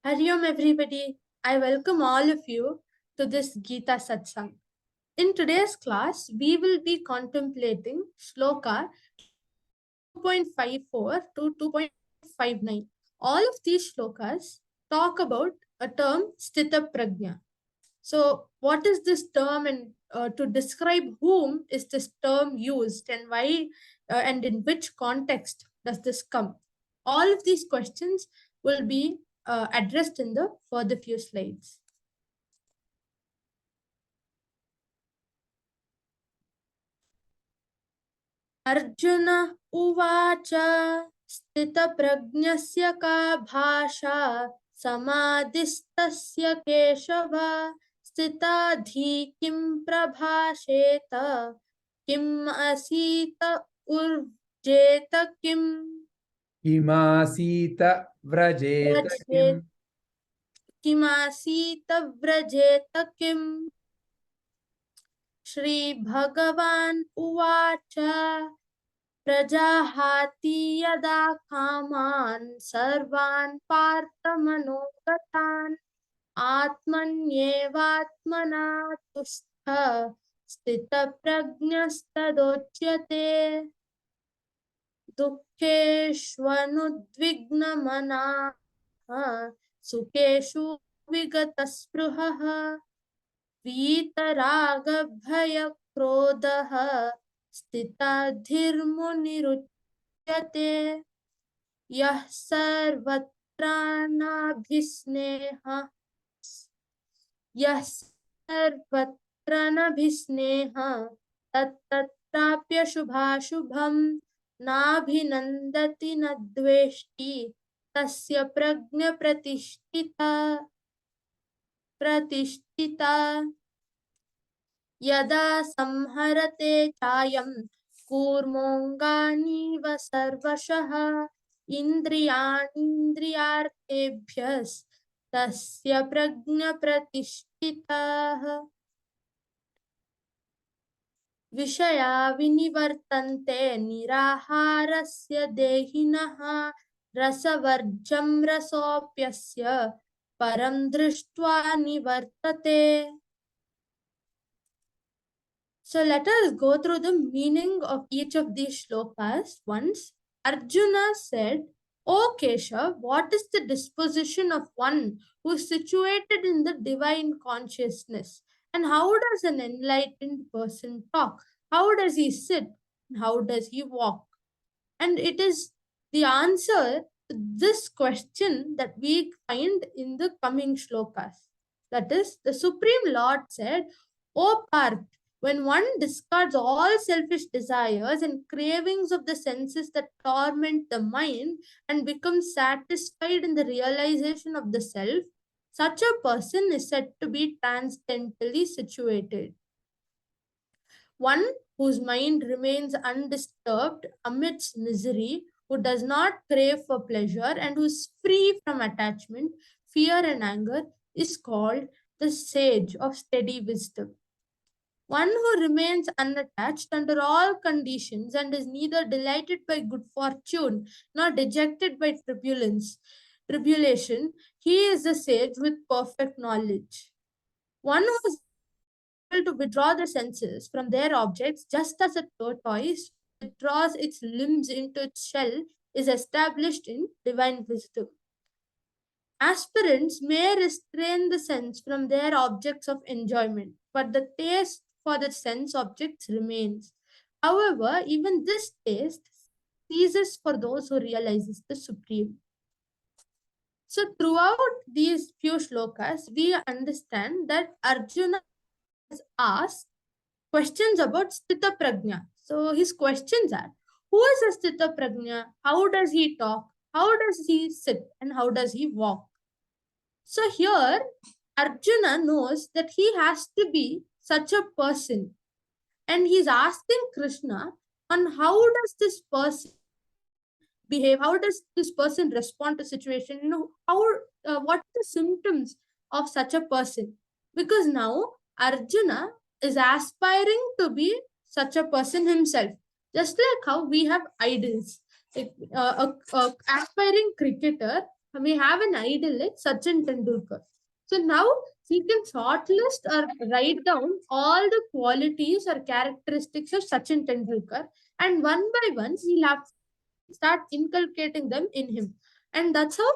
Hari Om everybody. I welcome all of you to this Gita Satsang. In today's class, we will be contemplating Shloka 2.54 to 2.59. All of these shlokas talk about a term Stithaprajna. So, what is this term, and to describe whom is this term used, and why, and in which context does this come? All of these questions will be addressed in the further few slides. Arjuna uvacha स्थितप्रज्ञस्य का भाषा समाधिस्तस्य केशव स्थिताधि किं प्रभाषेत किम् असीत उर्जेत किमासीत व्रजेत किम् किमासीत व्रजेत किम् श्री भगवान उवाच प्रजाहाति यदा कामान् सर्वान् पार्थमनोगतान् आत्मन्येवात्मना तुष्ट स्थितप्रज्ञस्तदोच्यते दुःखेष्वनुद्विग्नमनाः सुखेषु विगतस्पृहः वीतरागभयक्रोधः स्थितधीर्मुनिरुच्यते यः सर्वत्र नभिस्नेहः तत्तत्प्राप्य शुभाशुभम् नाभिनन्दति न द्वेष्टि तस्य प्रज्ञा प्रतिष्ठिता यदा संहरते चायं कूर्मोऽङ्गानीव सर्वशः इन्द्रियाणीन्द्रियार्थेभ्यस्तस्य प्रज्ञा प्रतिष्ठिता विषया विनिवर्तन्ते निराहारस्य देहिनः रसवर्जं रसोऽप्यस्य परं दृष्ट्वा निवर्तते. So let us go through the meaning of each of these shlokas once. Arjuna said, O Keshav, what is the disposition of one who is situated in the divine consciousness? And how does an enlightened person talk? How does he sit? How does he walk? And it is the answer to this question that we find in the coming shlokas. That is, the Supreme Lord said, O Parth, when one discards all selfish desires and cravings of the senses that torment the mind and becomes satisfied in the realization of the self, such a person is said to be transcendently situated. One whose mind remains undisturbed amidst misery, who does not crave for pleasure, and who is free from attachment, fear, and anger, is called the sage of steady wisdom. One who remains unattached under all conditions and is neither delighted by good fortune nor dejected by tribulation, he is a sage with perfect knowledge. One who is able to withdraw the senses from their objects, just as a tortoise withdraws its limbs into its shell, is established in divine wisdom. Aspirants may restrain the sense from their objects of enjoyment, but the taste for the sense objects remains. However, even this taste ceases for those who realizes the Supreme. So throughout these few shlokas, we understand that Arjuna has asked questions about Stithaprajna. So his questions are, who is a Stithaprajna? How does he talk? How does he sit? And how does he walk? So here, Arjuna knows that he has to be such a person. And he's asking Krishna on how does this person behave? How does this person respond to situation? What are the symptoms of such a person? Because now Arjuna is aspiring to be such a person himself. Just like how we have idols. Like, aspiring cricketer we have an idol like Sachin Tendulkar. So now he can shortlist or write down all the qualities or characteristics of Sachin Tendulkar, and one by one he'll have start inculcating them in him, and that's how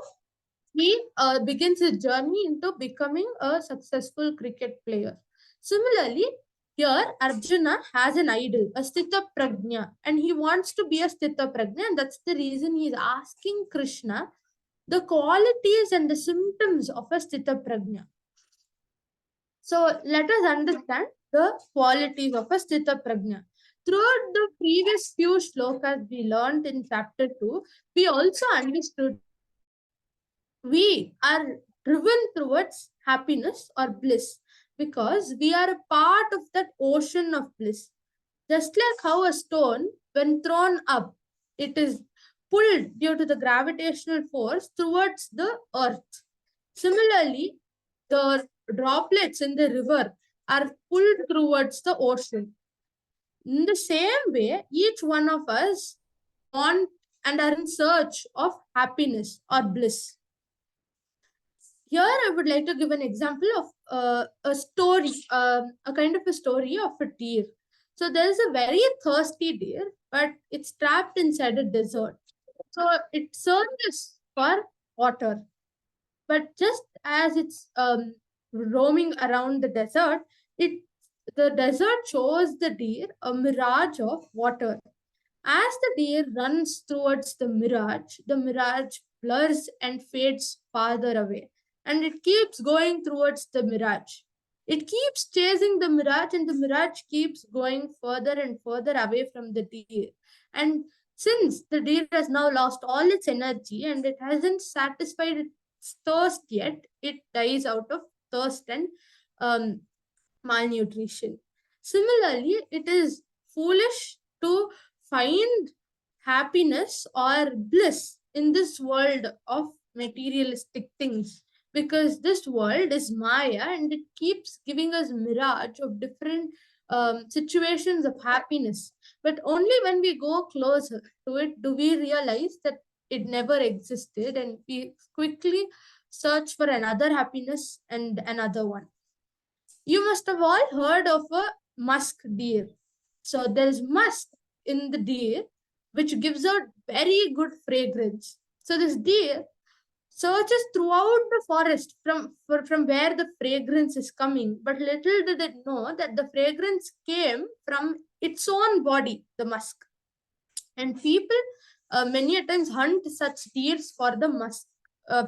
he begins his journey into becoming a successful cricket player. Similarly, here Arjuna has an idol, a Stithaprajna, and he wants to be a Stithaprajna, and that's the reason he is asking Krishna the qualities and the symptoms of a Stithaprajna. So let us understand the qualities of a Stithaprajna. Throughout the previous few shlokas we learned in chapter 2, we also understood we are driven towards happiness or bliss because we are a part of that ocean of bliss. Just like how a stone, when thrown up, it is pulled due to the gravitational force towards the earth. Similarly, the droplets in the river are pulled towards the ocean. In the same way, each one of us want and are in search of happiness or bliss. Here, I would like to give an example of a story, a kind of a story of a deer. So there is a very thirsty deer, but it's trapped inside a desert. So it searches for water, but just as it's roaming around the desert, it the desert shows the deer a mirage of water. As the deer runs towards the mirage blurs and fades farther away, and it keeps going towards the mirage. It keeps chasing the mirage, and the mirage keeps going further and further away from the deer. And since the deer has now lost all its energy and it hasn't satisfied its thirst yet, it dies out of thirst and um, malnutrition. Similarly, it is foolish to find happiness or bliss in this world of materialistic things, because this world is Maya and it keeps giving us mirage of different situations of happiness. But only when we go closer to it do we realize that it never existed, and we quickly search for another happiness and another one. You must have all heard of a musk deer. So there is musk in the deer, which gives out very good fragrance. So this deer searches throughout the forest from where the fragrance is coming, but little did it know that the fragrance came from its own body, the musk. And people many a times hunt such deers for the musk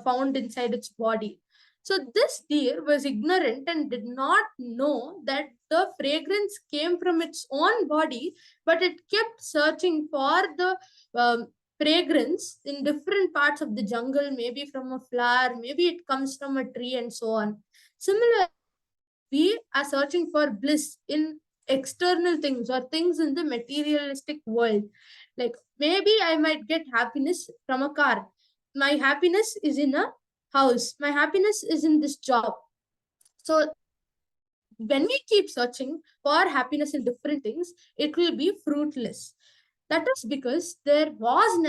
found inside its body. So this deer was ignorant and did not know that the fragrance came from its own body, but it kept searching for the fragrance in different parts of the jungle, maybe from a flower, maybe it comes from a tree, and so on. Similarly, we are searching for bliss in external things or things in the materialistic world. Like maybe I might get happiness from a car. My happiness is in a house. My happiness is in this job. So when we keep searching for happiness in different things, it will be fruitless. That is because there was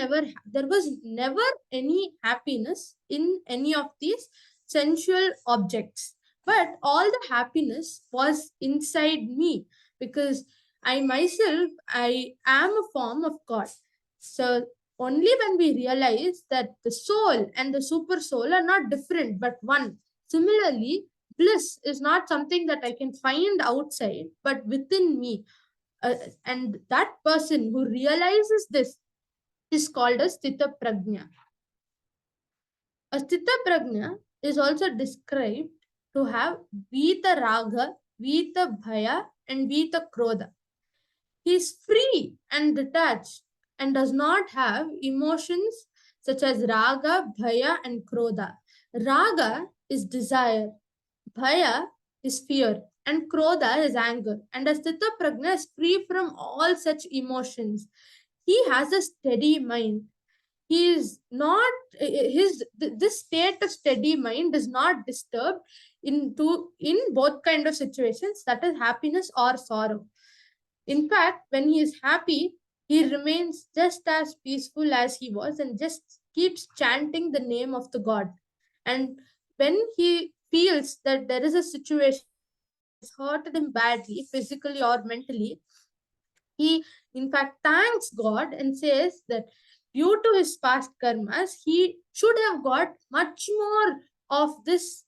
never any happiness in any of these sensual objects, but all the happiness was inside me, because I am a form of God. So only when we realize that the soul and the super soul are not different but one. Similarly, bliss is not something that I can find outside but within me. And that person who realizes this is called a Sthita Prajna. A Sthita Prajna is also described to have Vita Raga, Vita Bhaya, and Vita Krodha. He is free and detached and does not have emotions such as Raga, Bhaya, and Krodha. Raga is desire, Bhaya is fear, and Krodha is anger. And as Sthita Prajna is free from all such emotions. He has a steady mind. He is not this state of steady mind is not disturbed in both kind of situations, that is happiness or sorrow. In fact, when he is happy, he remains just as peaceful as he was and just keeps chanting the name of the god. And when he feels that there is a situation that has hurted him badly, physically or mentally, he, in fact, thanks God and says that due to his past karmas, he should have got much more of this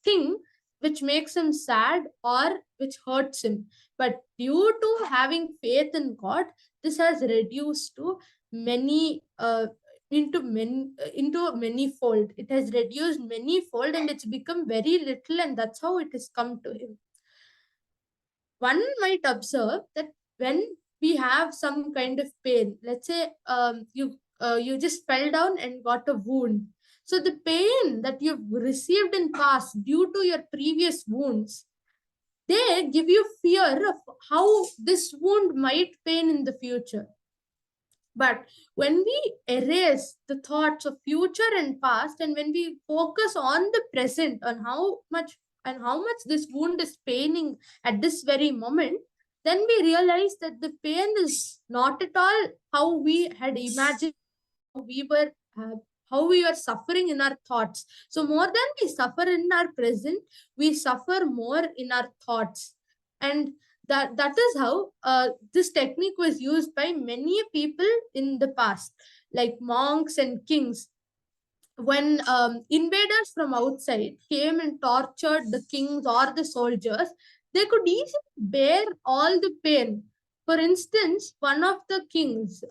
thing which makes him sad or which hurts him. But due to having faith in God, this has reduced to many into many fold. It has reduced many fold and it's become very little, and that's how it has come to him. One might observe that when we have some kind of pain, let's say you just fell down and got a wound, so the pain that you've received in past due to your previous wounds, they give you fear of how this wound might pain in the future. But when we erase the thoughts of future and past, and when we focus on the present, on how much this wound is paining at this very moment, then we realize that the pain is not at all how we had imagined, we were uh, how we were suffering in our thoughts. So more than we suffer in our present, we suffer more in our thoughts. And that is how this technique was used by many people in the past, like monks and kings. When invaders from outside came and tortured the kings or the soldiers, they could easily bear all the pain. For instance, one of the kings,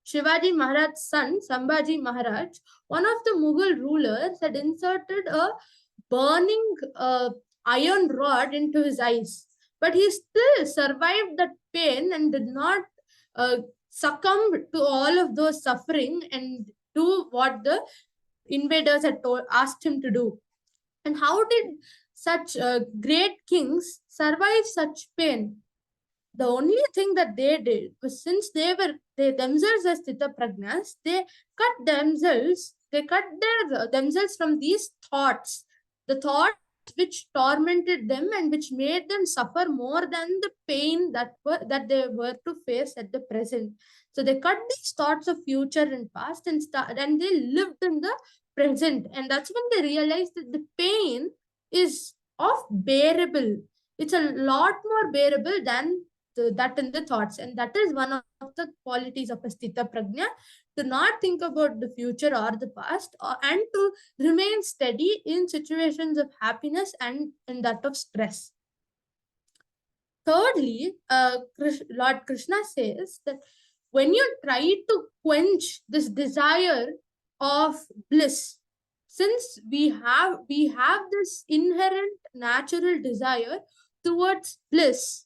Shivaji Maharaj's son, Sambhaji Maharaj, one of the Mughal rulers, had inserted a burning iron rod into his eyes. But he still survived that pain and did not uh, succumb to all of those suffering and do what the invaders had asked him to do. And how did such great kings survive such pain? The only thing that they did was, since they themselves as Stithaprajnas, they cut themselves from these thoughts, the thoughts which tormented them and which made them suffer more than the pain that they were to face at the present. So they cut these thoughts of future and past and they lived in the present, and that's when they realized that the pain is of bearable. It's a lot more bearable than that in the thoughts, and that is one of the qualities of a sthita prajna, to not think about the future or the past, and to remain steady in situations of happiness and in that of stress. Thirdly, Lord Krishna says that when you try to quench this desire of bliss, since we have this inherent natural desire towards bliss,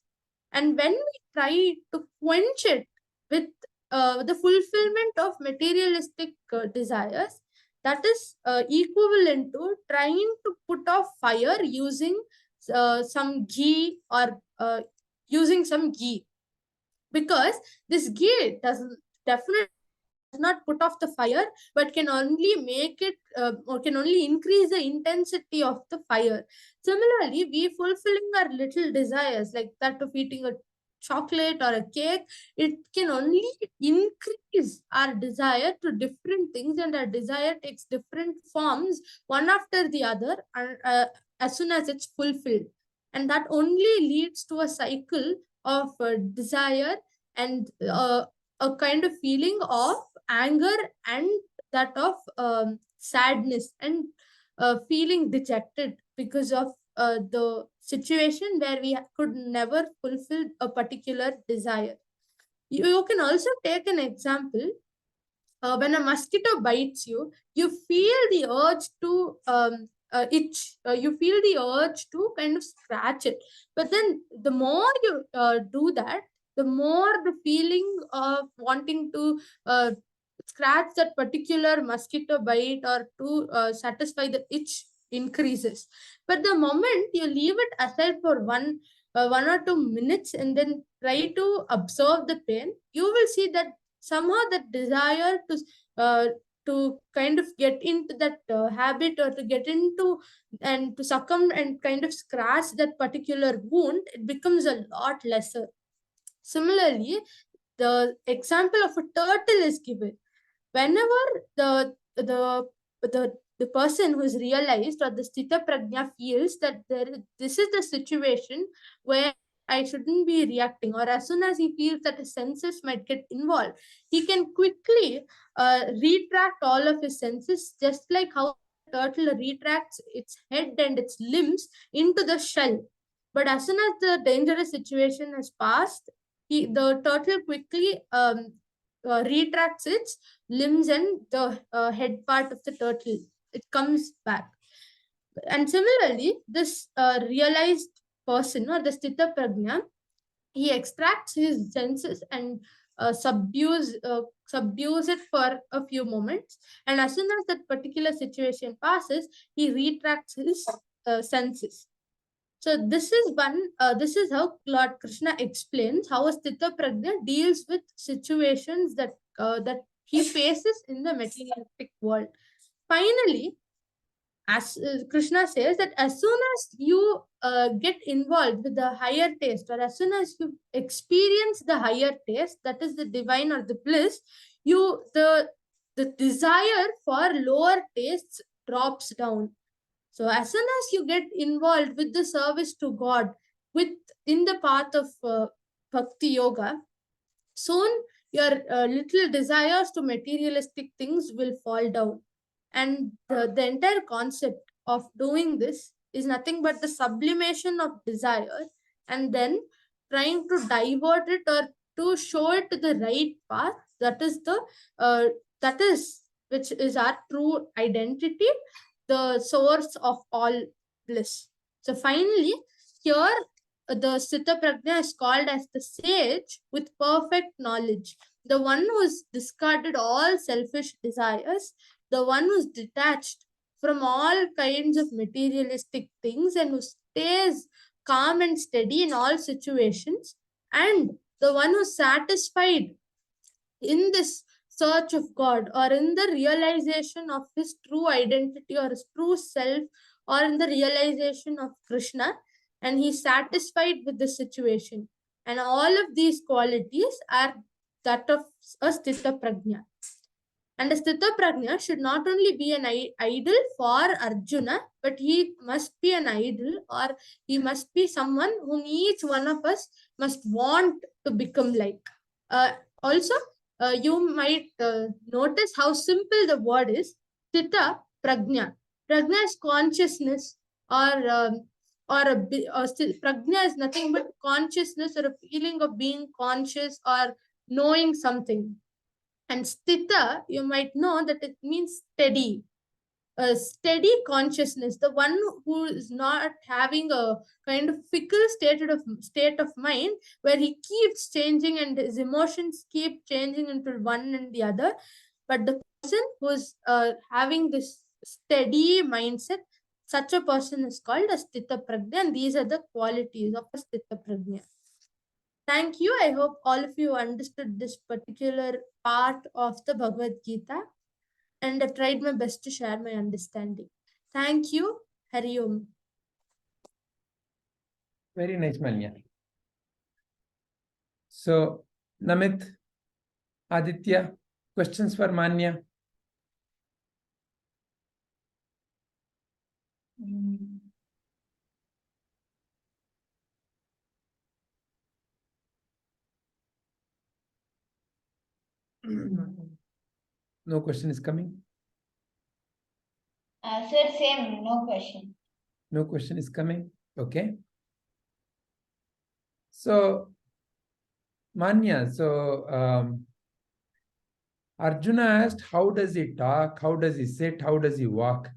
and when we try to quench it with the fulfillment of materialistic desires, that is equivalent to trying to put off fire using some ghee or using some ghee, because this ghee doesn't definitely does not put off the fire, but can only make it or can only increase the intensity of the fire. Similarly, we fulfilling our little desires like that of eating a chocolate or a cake, it can only increase our desire to different things, and our desire takes different forms one after the other, as soon as it's fulfilled. And that only leads to a cycle of desire and a kind of feeling of anger and that of sadness and feeling dejected because of the situation where we could never fulfill a particular desire. You can also take an example. When a mosquito bites you, you feel the urge to itch. You feel the urge to kind of scratch it. But then the more you do that, the more the feeling of wanting to scratch that particular mosquito bite or to satisfy the itch increases. But the moment you leave it aside for 1 or 2 minutes and then try to observe the pain, you will see that somehow that desire to kind of get into that habit, or to get into and to succumb and kind of scratch that particular wound, it becomes a lot lesser. Similarly, the example of a turtle is given. Whenever the person who is realized, or the Stithaprajna feels that this is the situation where I shouldn't be reacting, or as soon as he feels that his senses might get involved, he can quickly retract all of his senses, just like how a turtle retracts its head and its limbs into the shell. But as soon as the dangerous situation has passed, the turtle quickly retracts its limbs and the head part of the turtle. It comes back. And similarly, this realized person, or the Sthita Prajna, he extracts his senses and subdues it for a few moments. And as soon as that particular situation passes, he retracts his senses. So this is one. This is how Lord Krishna explains how a Sthita Prajna deals with situations that he faces in the materialistic world. Finally, as Krishna says, that as soon as you get involved with the higher taste, or as soon as you experience the higher taste, that is the divine or the bliss, you the desire for lower tastes drops down. So as soon as you get involved with the service to God, with in the path of bhakti yoga, soon your little desires to materialistic things will fall down. And the entire concept of doing this is nothing but the sublimation of desire, and then trying to divert it, or to show it to the right path. That is the uh, that is which is our true identity, the source of all bliss. So finally, here the Sthita Prajna is called as the sage with perfect knowledge, the one who has discarded all selfish desires, the one who's detached from all kinds of materialistic things, and who stays calm and steady in all situations, and the one who's satisfied in this search of God, or in the realization of his true identity or his true self, or in the realization of Krishna, and he's satisfied with the situation. And all of these qualities are that of a Sthita Prajna. And a Stithaprajna should not only be an idol for Arjuna, but he must be an idol, or he must be someone whom each one of us must want to become like. Also, you might notice how simple the word is. Stitha Prajna. Prajna is consciousness, or prajna is nothing but consciousness, or a feeling of being conscious or knowing something. And sthita, you might know that it means steady, a steady consciousness, the one who is not having a kind of fickle state of mind, where he keeps changing and his emotions keep changing into one and the other. But the person who is having this steady mindset, such a person is called a sthita prajna, and these are the qualities of a sthita prajna. Thank you. I hope all of you understood this particular part of the Bhagavad Gita, and I tried my best to share my understanding. Thank you. Hari Om. Very nice, Manya. So, Namit, Aditya, questions for Manya? No question is coming? Sir, same, no question. No question is coming? Okay. So, Manya, Arjuna asked, how does he talk? How does he sit? How does he walk?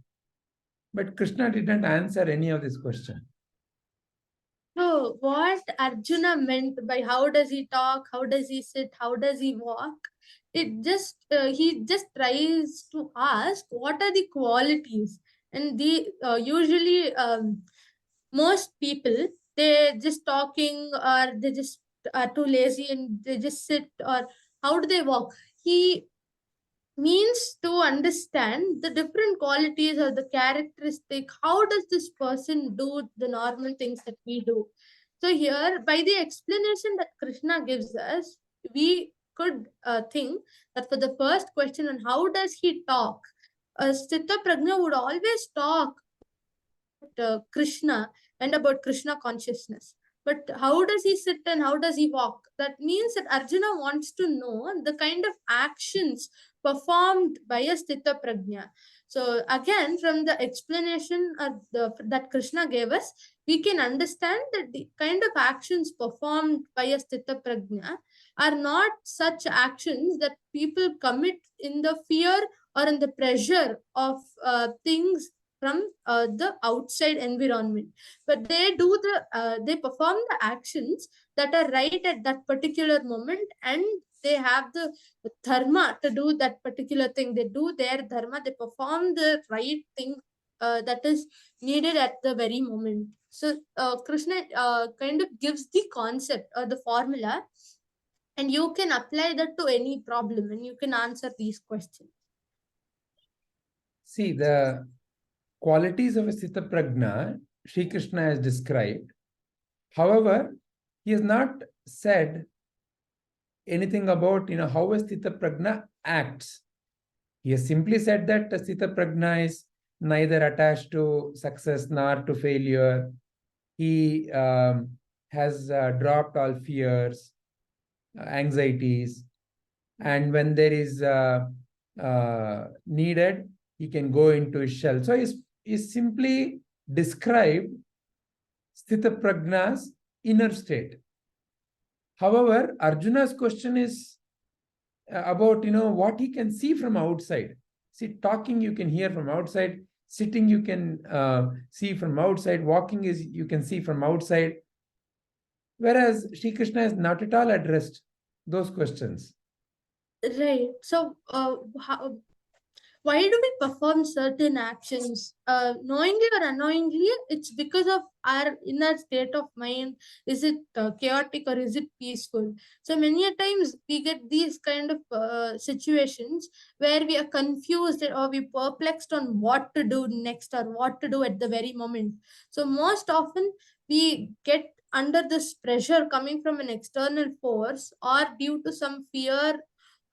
But Krishna didn't answer any of this question. So, what Arjuna meant by how does he talk, how does he sit, how does he walk? He just tries to ask what are the qualities, and the usually most people, they just talking, or they just are too lazy and they just sit, or how do they walk. He means to understand the different qualities or the characteristic. How does this person do the normal things that we do? So here, by the explanation that Krishna gives us, we could think that for the first question on how does he talk, Stithaprajna would always talk Krishna and about Krishna consciousness. But how does he sit and how does he walk? That means that Arjuna wants to know the kind of actions performed by a Stithaprajna. So again, from the explanation that Krishna gave us, we can understand that the kind of actions performed by a Stithaprajna are not such actions that people commit in the fear or in the pressure of things from the outside environment, but they perform the actions that are right at that particular moment, and they have the dharma to do that particular thing. They do their dharma, they perform the right thing that is needed at the very moment. So Krishna kind of gives the concept or the formula, and you can apply that to any problem and you can answer these questions. See, the qualities of a Stithaprajna, Sri Krishna has described. However, he has not said anything about how a Stithaprajna acts. He has simply said that a Stithaprajna is neither attached to success nor to failure. He has dropped all fears, anxieties, and when there is needed, he can go into his shell. So he's simply described Stithaprajna's inner state. However, Arjuna's question is about what he can see from outside. See, talking you can hear from outside, sitting you can see from outside, walking is you can see from outside. Whereas Sri Krishna has not at all addressed those questions. Right. So, why do we perform certain actions? Knowingly or unknowingly, it's because of our inner state of mind. Is it chaotic or is it peaceful? So many a times we get these kind of situations where we are confused or we perplexed on what to do next or what to do at the very moment. So most often we get under this pressure coming from an external force or due to some fear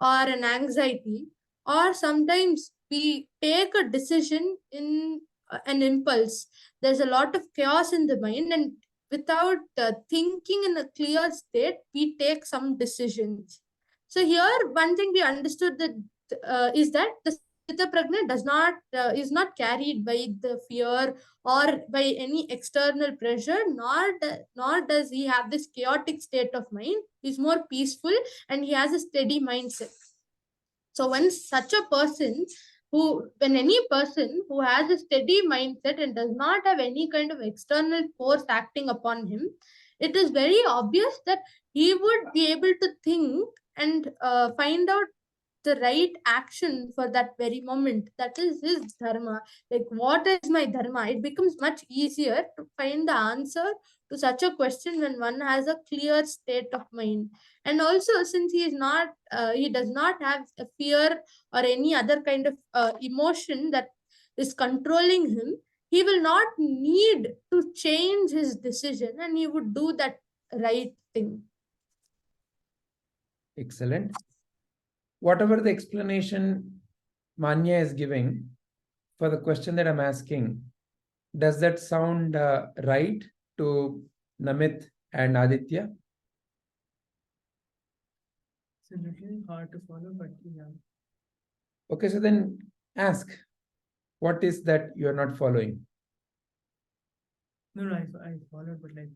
or an anxiety, or sometimes we take a decision in an impulse. There's a lot of chaos in the mind, and without thinking in a clear state, we take some decisions. So here one thing we understood that is that the Stithaprajna is not carried by the fear or by any external pressure, nor does he have this chaotic state of mind. He's more peaceful and he has a steady mindset. So when any person who has a steady mindset and does not have any kind of external force acting upon him, it is very obvious that he would be able to think and find out the right action for that very moment. That is his dharma. Like, what is my dharma? It becomes much easier to find the answer to such a question when one has a clear state of mind. And also, since he does not have a fear or any other kind of emotion that is controlling him, he will not need to change his decision and he would do that right thing. Excellent. Whatever the explanation Manya is giving for the question that I'm asking, does that sound right to Namit and Aditya? It's a little hard to follow, but yeah. Okay, so then ask, what is that you're not following? No, I followed, but like,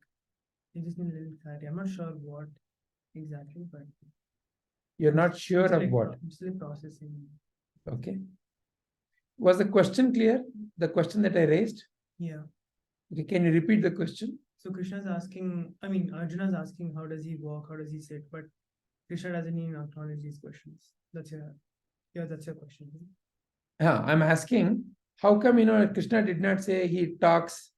I just need a little clarity. I'm not sure what exactly, but You're not sure of like, what? I'm still processing. Okay. Was the question clear? The question that I raised? Yeah. Okay, can you repeat the question? So Arjuna's asking, how does he walk, how does he sit? But Krishna doesn't even acknowledge these questions. That's your question. I'm asking, how come, Krishna did not say he talks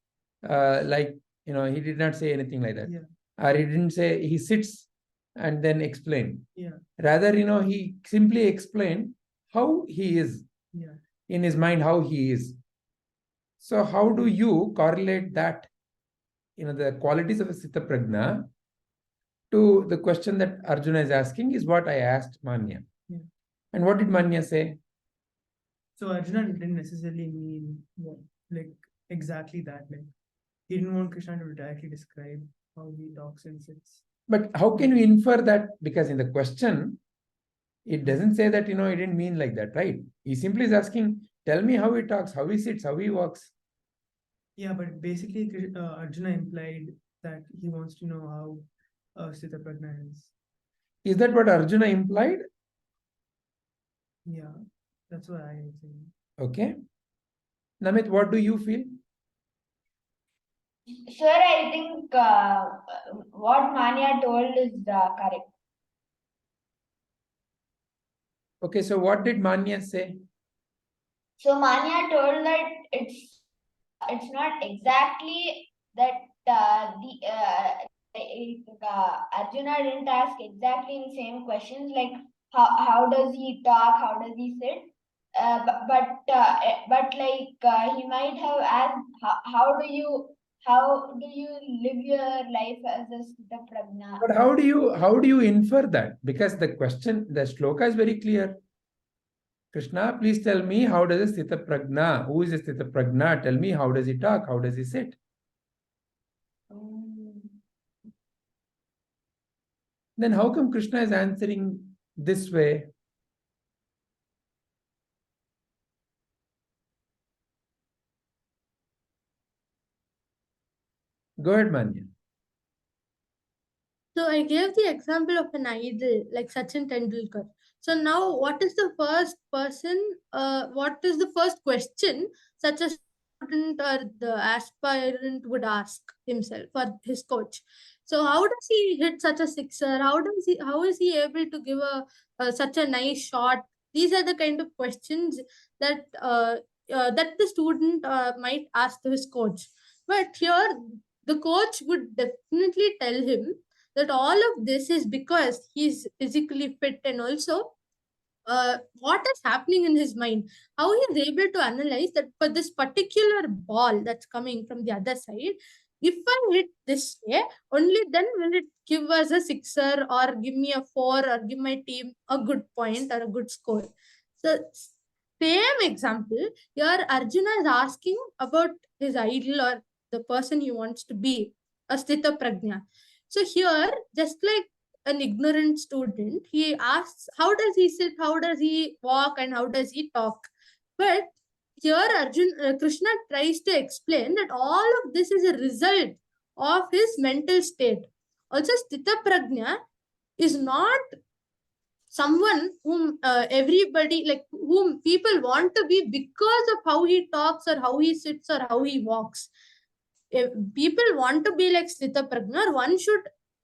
like, he did not say anything like that. Yeah. Or he didn't say he sits and then explain. Yeah. Rather, he simply explained how he is. Yeah. In his mind, how he is. So how do you correlate that, the qualities of a Stithaprajna to the question that Arjuna is asking is what I asked Manya. Yeah. And what did Manya say? So Arjuna didn't necessarily mean like exactly that. Like he didn't want Krishna to directly describe how he talks and sits. But how can we infer that? Because in the question, it doesn't say that, he didn't mean like that, right? He simply is asking, tell me how he talks, how he sits, how he walks. Yeah, but basically Arjuna implied that he wants to know how Stithaprajna is. Is that what Arjuna implied? Yeah, that's what I think. Okay. Namit, what do you feel? Sir, I think what Manya told is correct. Okay, so what did Manya say? So Manya told that it's not exactly that Arjuna didn't ask exactly the same questions like how does he talk, how does he sit, but he might have asked how do you live your life as a Stithaprajna. But how do you infer that? Because the shloka is very clear. Krishna, please tell me, how does a Stithaprajna? Who is a Stithaprajna? Tell me, how does he talk? How does he sit? Then how come Krishna is answering this way? Go ahead, Manya. So I gave the example of an idol like Sachin Tendulkar. So now, what is the first question such a student or the aspirant would ask himself or his coach? So how does he hit such a sixer? How is he able to give such a nice shot? These are the kind of questions that that the student might ask to his coach. But here, the coach would definitely tell him that all of this is because he's physically fit, and also what is happening in his mind, how he is able to analyze that for this particular ball that's coming from the other side, if I hit this way, only then will it give us a sixer or give me a four or give my team a good point or a good score. So same example here, Arjuna is asking about his idol or the person he wants to be, a Sthita Prajna. So here, just like an ignorant student, he asks how does he sit, how does he walk, and how does he talk. But here Krishna tries to explain that all of this is a result of his mental state. Also, Sthita Prajna is not someone whom everybody, like whom people want to be because of how he talks or how he sits or how he walks. If people want to be like Stithaprajna, one should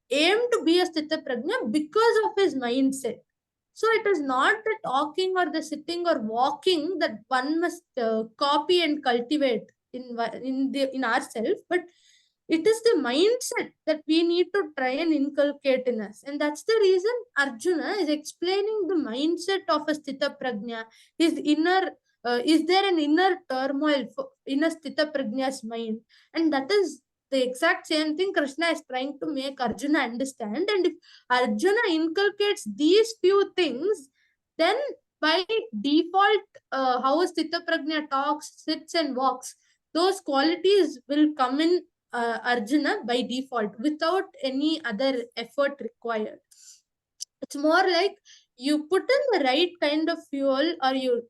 aim to be a Stithaprajna because of his mindset. So it is not the talking or the sitting or walking that one must copy and cultivate in ourselves, but it is the mindset that we need to try and inculcate in us. And that's the reason Arjuna is explaining the mindset of a Sthita Prajna, his inner, is there an inner turmoil in a Sthita Prajna's mind? And that is the exact same thing Krishna is trying to make Arjuna understand. And if Arjuna inculcates these few things, then by default, how a Sthita Prajna talks, sits, and walks, those qualities will come in Arjuna by default without any other effort required. It's more like you put in the right kind of fuel, or you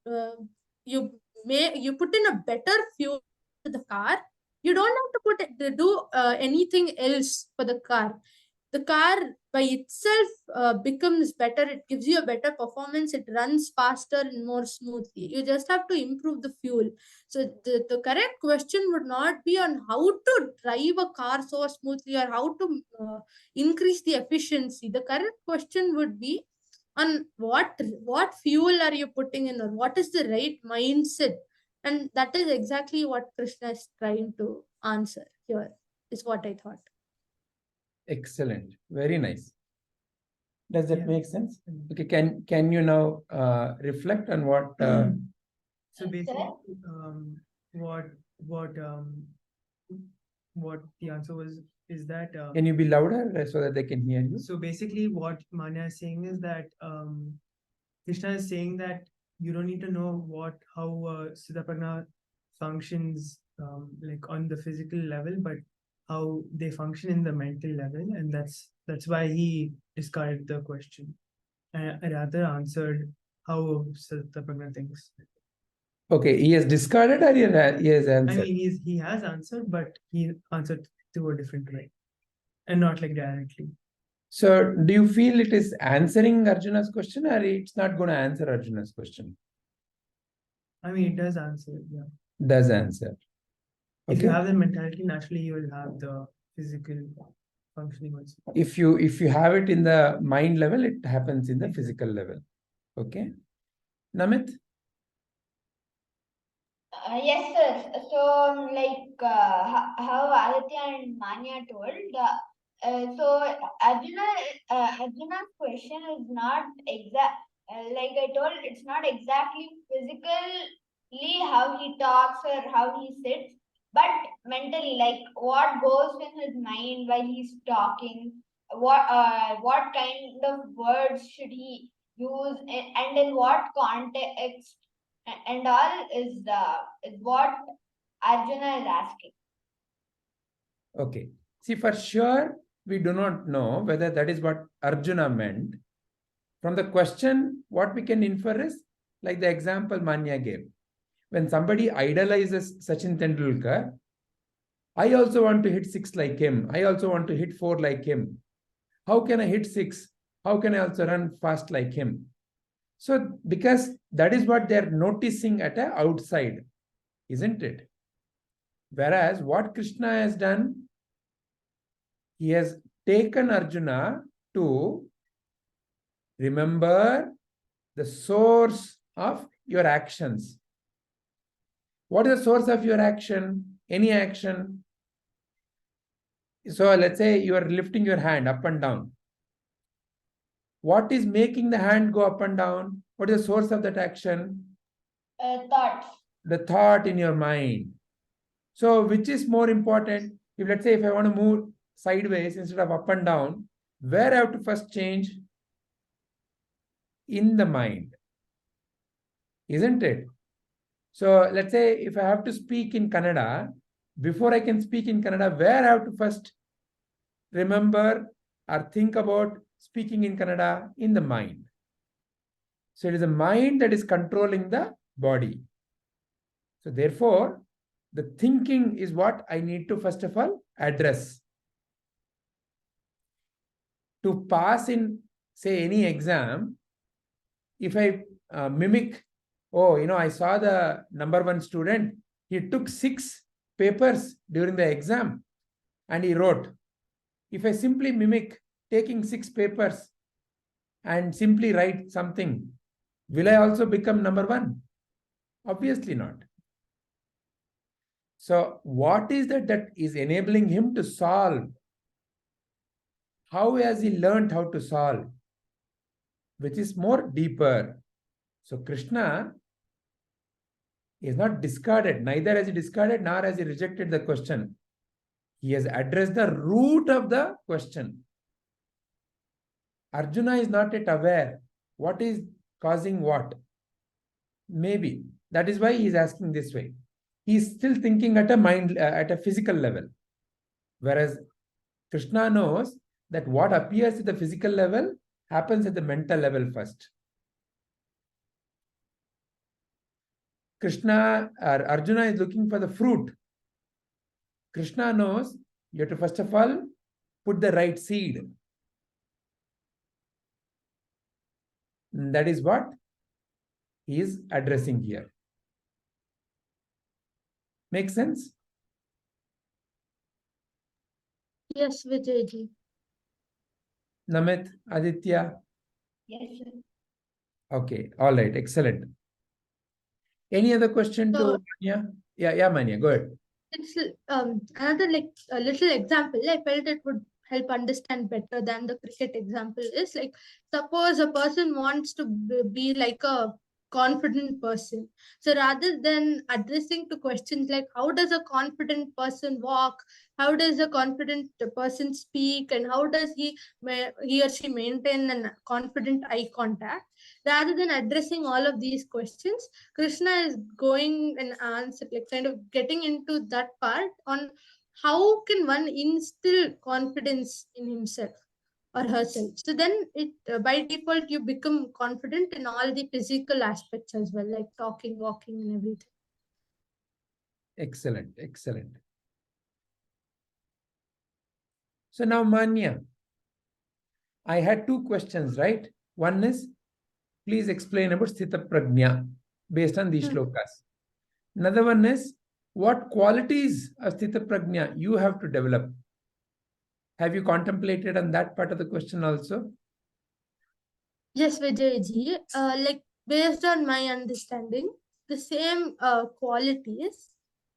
put in a better fuel to the car. You don't have to do anything else for the car. The car by itself becomes better. It gives you a better performance. It runs faster and more smoothly. You just have to improve the fuel. So the correct question would not be on how to drive a car so smoothly or how to increase the efficiency. The correct question would be on what fuel are you putting in, or what is the right mindset. And that is exactly what Krishna is trying to answer here, is what I thought. Excellent. Very nice. Does that Yeah. make sense? Okay, can you now reflect on what So basically, what the answer was is that Can you be louder so that they can hear you? so basically what Manya is saying is that Krishna is saying that you don't need to know how Stithaprajna functions like on the physical level, but how they function in the mental level, and that's why he discarded the question and rather answered how Stithaprajna thinks. Okay, he has discarded or he has I answered? mean, he has answered, but he answered through a different way, and not like directly. So, do you feel it is answering Arjuna's question, or it's not going to answer Arjuna's question? I mean, it does answer, yeah. Does answer. If you Okay. have the mentality, naturally you will have the physical functioning also. If you have it in the mind level, it happens in the physical level. Okay. Namit? Yes, sir. So, like how Aditya and Manya told, so Arjuna's question is not exact. Like I told, it's not exactly physically how he talks or how he sits, but mentally, like what goes in his mind while he's talking. What kind of words should he use, and in what context and all is what Arjuna is asking. Okay. See, for sure, we do not know whether that is what Arjuna meant. From the question, what we can infer is like the example Manya gave. When somebody idolizes Sachin Tendulkar, I also want to hit 6 like him. I also want to hit 4 like him. How can I hit 6? How can I also run fast like him? So, because that is what they're noticing at a outside, isn't it? Whereas what Krishna has done, he has taken Arjuna to remember the source of your actions. What is the source of your action? Any action. So let's say you are lifting your hand up and down. What is making the hand go up and down? What is the source of that action? Thoughts. The thought in your mind. So which is more important? If let's say if I want to move sideways instead of up and down, where I have to first change? In the mind. Isn't it? So let's say if I have to speak in Kannada, before I can speak in Kannada, where I have to first remember or think about speaking in Kannada? In the mind. So it is the mind that is controlling the body. So therefore, the thinking is what I need to first of all address. To pass in, say, any exam, if I mimic, oh, I saw the number 1 student, he took 6 papers during the exam and he wrote. If I simply mimic taking 6 papers and simply write something, will I also become number 1? Obviously not. So what is that is enabling him to solve? How has he learned how to solve? Which is more deeper. So Krishna is not discarded. Neither has he discarded nor has he rejected the question. He has addressed the root of the question. Arjuna is not yet aware what is causing what. Maybe. That is why he is asking this way. He is still thinking at a physical level. Whereas Krishna knows that what appears at the physical level happens at the mental level first. Arjuna is looking for the fruit. Krishna knows you have to first of all put the right seed. That is what he is addressing here. Make sense? Yes, Vijayji. Namit, Aditya? Yes, sir. Okay, all right, excellent. Any other question to Manya? Yeah, Manya, go ahead. It's another a little example. I felt it would help understand better than the cricket example is like, suppose a person wants to be like a confident person. So rather than addressing to questions like how does a confident person walk, how does a confident person speak, and how does he or she maintain a confident eye contact, rather than addressing all of these questions, Krishna is going and answer, like kind of getting into that part on how can one instill confidence in himself or herself. So then it by default you become confident in all the physical aspects as well, like talking, walking, and everything. Excellent, excellent. So now, Manya, I had two questions, right? One is, please explain about Stithaprajna based on these shlokas. Another one is, what qualities of Stithaprajna you have to develop? Have you contemplated on that part of the question also? Yes, Vijayji. Like based on my understanding, the same qualities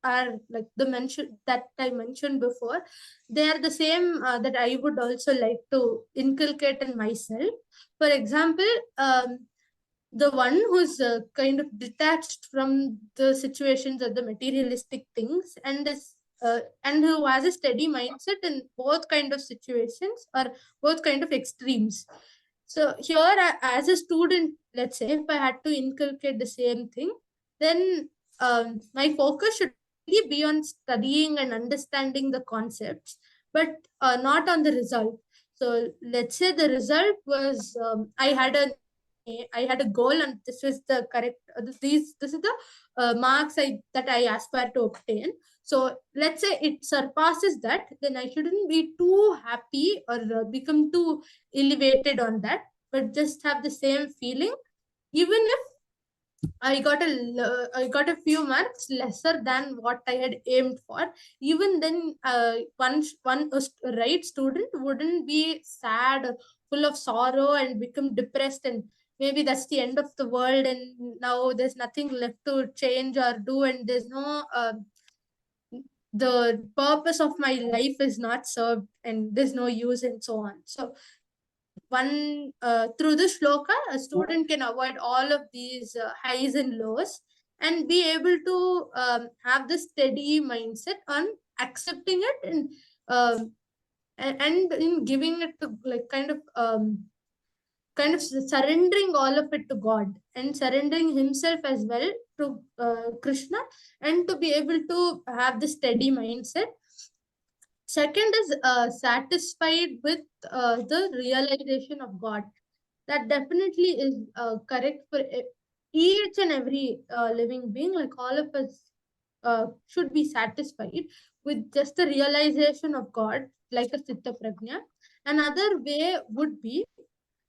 are like the mention that I mentioned before. They are the same that I would also like to inculcate in myself. For example, the one who's kind of detached from the situations or the materialistic things, and who has a steady mindset in both kind of situations or both kind of extremes. So here, as a student, let's say if I had to inculcate the same thing, then my focus should really be on studying and understanding the concepts, but not on the result. So let's say the result was I had a goal, and this is the correct. This is the marks that I aspire to obtain. So let's say it surpasses that, then I shouldn't be too happy or become too elevated on that, but just have the same feeling, even if I got a few marks lesser than what I had aimed for. Even then, one right student wouldn't be sad, full of sorrow, and become depressed, and maybe that's the end of the world, and now there's nothing left to change or do, and there's no the purpose of my life is not served, and there's no use, and so on. So one through the shloka, a student can avoid all of these highs and lows and be able to have the steady mindset on accepting it, and in giving it to like kind of surrendering all of it to God and surrendering himself as well to Krishna, and to be able to have the steady mindset. Second is satisfied with the realization of God. That definitely is correct for each and every living being. Like all of us should be satisfied with just the realization of God, like a Chitta Prajna. Another way would be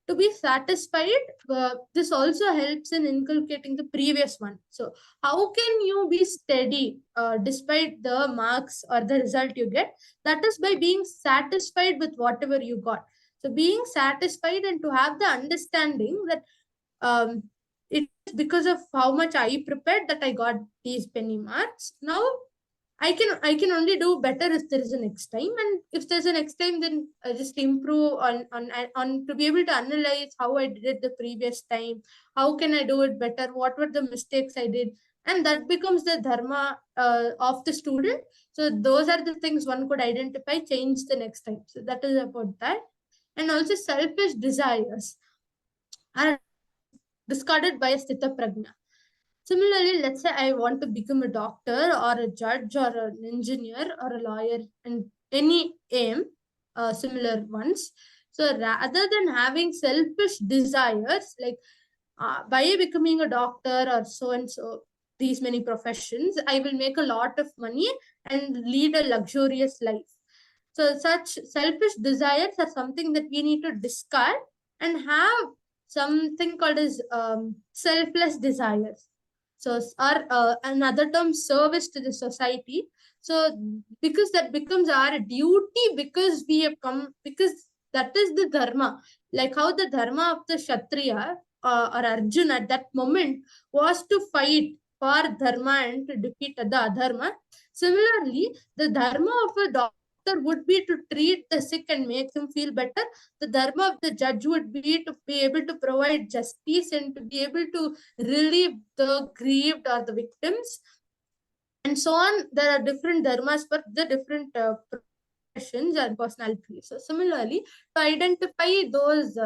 to be satisfied. This also helps in inculcating the previous one. So how can you be steady despite the marks or the result you get? That is by being satisfied with whatever you got. So being satisfied and to have the understanding that it's because of how much I prepared that I got these penny marks. Now I can only do better if there is a next time, and if there's a next time, then just improve on to be able to analyze how I did it the previous time. How can I do it better? What were the mistakes I did? And that becomes the dharma of the student. So those are the things one could identify, change the next time. So that is about that. And also selfish desires are discarded by a Sthita Prajna. Similarly, let's say I want to become a doctor or a judge or an engineer or a lawyer, and any aim, similar ones. So rather than having selfish desires, like by becoming a doctor or so and so, these many professions, I will make a lot of money and lead a luxurious life. So such selfish desires are something that we need to discard and have something called as selfless desires. So, or another term, service to the society. So, because that becomes our duty, because we have come, because that is the dharma. Like how the dharma of the Kshatriya or Arjuna at that moment was to fight for dharma and to defeat the adharma. Similarly, the dharma of a doctor doctor would be to treat the sick and make him feel better. The dharma of the judge would be to be able to provide justice and to be able to relieve the grieved or the victims, and so on. There are different dharmas for the different professions and personalities. So similarly, to identify those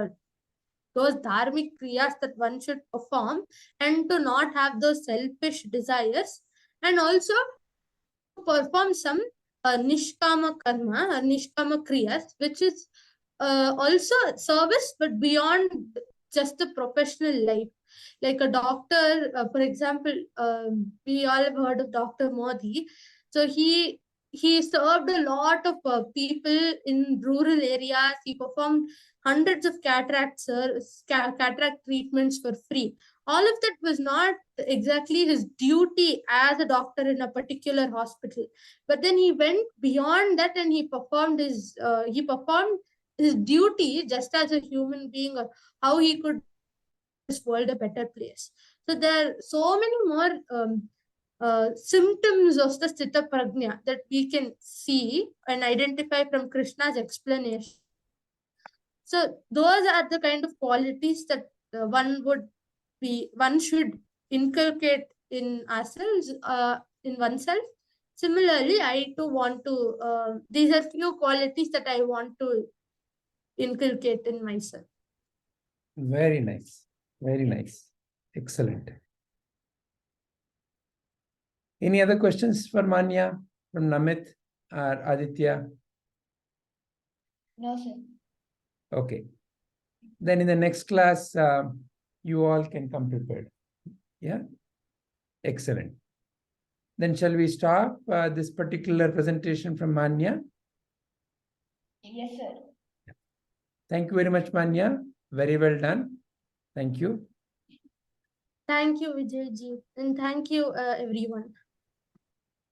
dharmic kriyas that one should perform and to not have those selfish desires, and also to perform some nishkama karma or nishkama kriyas, which is also service but beyond just the professional life. Like a doctor, for example, we all have heard of Dr. Modi. So he served a lot of people in rural areas. He performed hundreds of cataract treatments for free. All of that was not exactly his duty as a doctor in a particular hospital, but then he went beyond that and he performed his duty just as a human being, or how he could make this world a better place. So there are so many more symptoms of the Stithaprajna that we can see and identify from Krishna's explanation. So those are the kind of qualities that one should inculcate in ourselves, in oneself. Similarly, I too want to. These are few qualities that I want to inculcate in myself. Very nice. Very nice. Excellent. Any other questions for Manya from Namit or Aditya? No, sir. Okay. Then in the next class, you all can come prepared. Yeah? Excellent. Then shall we stop this particular presentation from Manya? Yes, sir. Thank you very much, Manya. Very well done. Thank you. Thank you, Vijayji, and thank you, everyone.